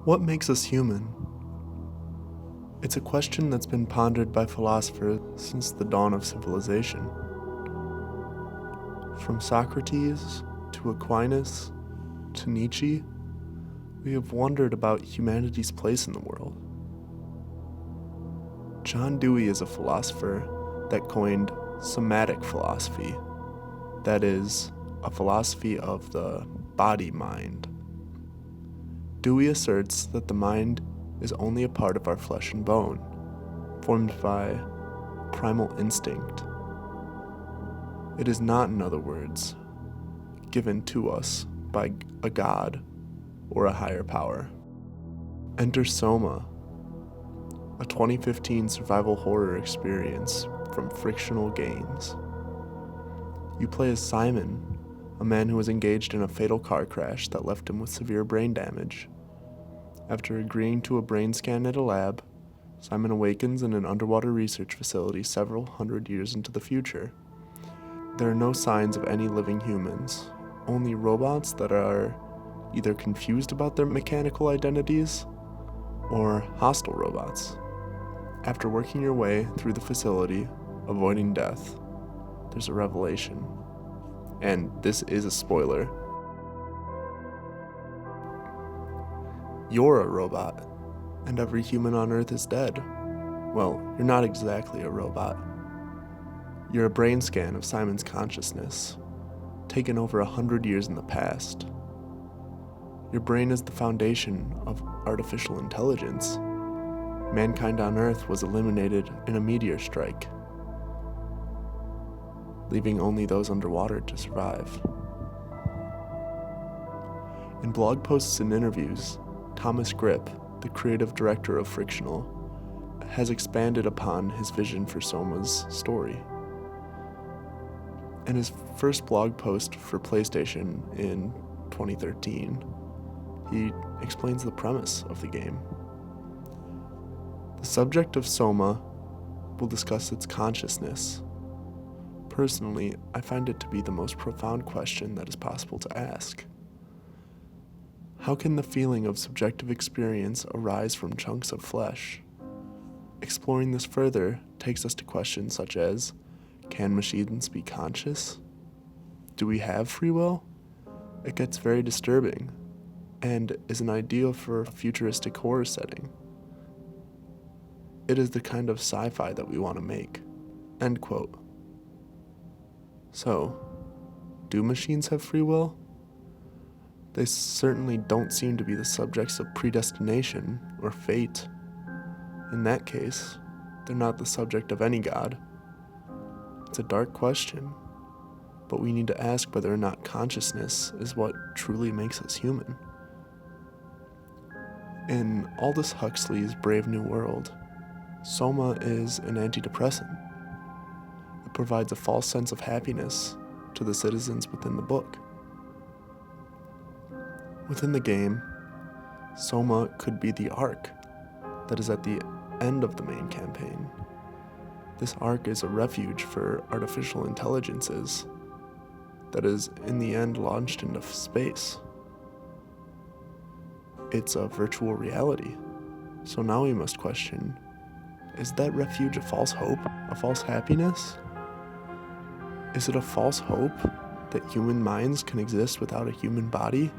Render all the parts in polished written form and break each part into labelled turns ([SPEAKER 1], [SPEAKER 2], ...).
[SPEAKER 1] What makes us human? It's a question that's been pondered by philosophers since the dawn of civilization. From Socrates to Aquinas to Nietzsche, we have wondered about humanity's place in the world. John Dewey is a philosopher that coined somatic philosophy, that is, a philosophy of the body-mind. Dewey asserts that the mind is only a part of our flesh and bone, formed by primal instinct. It is not, in other words, given to us by a god or a higher power. Enter SOMA, a 2015 survival horror experience from Frictional Games. You play as Simon, a man who was engaged in a fatal car crash that left him with severe brain damage. After agreeing to a brain scan at a lab, Simon awakens in an underwater research facility several hundred years into the future. There are no signs of any living humans, only robots that are either confused about their mechanical identities or hostile robots. After working your way through the facility, avoiding death, there's a revelation. And this is a spoiler. You're a robot, and every human on Earth is dead. Well, you're not exactly a robot. You're a brain scan of Simon's consciousness, taken over 100 years in the past. Your brain is the foundation of artificial intelligence. Mankind on Earth was eliminated in a meteor strike, leaving only those underwater to survive. In blog posts and interviews, Thomas Grip, the creative director of Frictional, has expanded upon his vision for SOMA's story. In his first blog post for PlayStation in 2013, he explains the premise of the game. The subject of SOMA will discuss its consciousness. Personally, I find it to be the most profound question that is possible to ask. How can the feeling of subjective experience arise from chunks of flesh? Exploring this further takes us to questions such as, can machines be conscious? Do we have free will? It gets very disturbing, and is an ideal for a futuristic horror setting. It is the kind of sci-fi that we want to make. End quote. So, do machines have free will? They certainly don't seem to be the subjects of predestination or fate. In that case, they're not the subject of any god. It's a dark question, but we need to ask whether or not consciousness is what truly makes us human. In Aldous Huxley's Brave New World, SOMA is an antidepressant. It provides a false sense of happiness to the citizens within the book. Within the game, SOMA could be the arc that is at the end of the main campaign. This arc is a refuge for artificial intelligences that is, in the end, launched into space. It's a virtual reality. So now we must question, is that refuge a false hope? A false happiness? Is it a false hope that human minds can exist without a human body?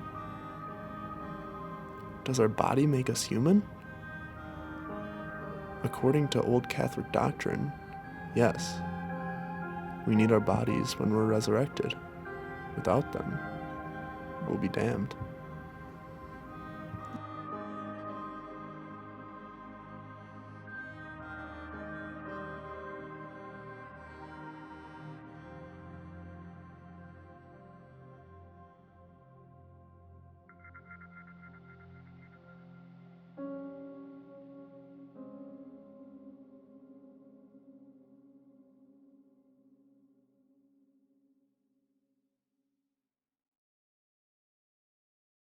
[SPEAKER 1] Does our body make us human? According to old Catholic doctrine, yes. We need our bodies when we're resurrected. Without them, we'll be damned.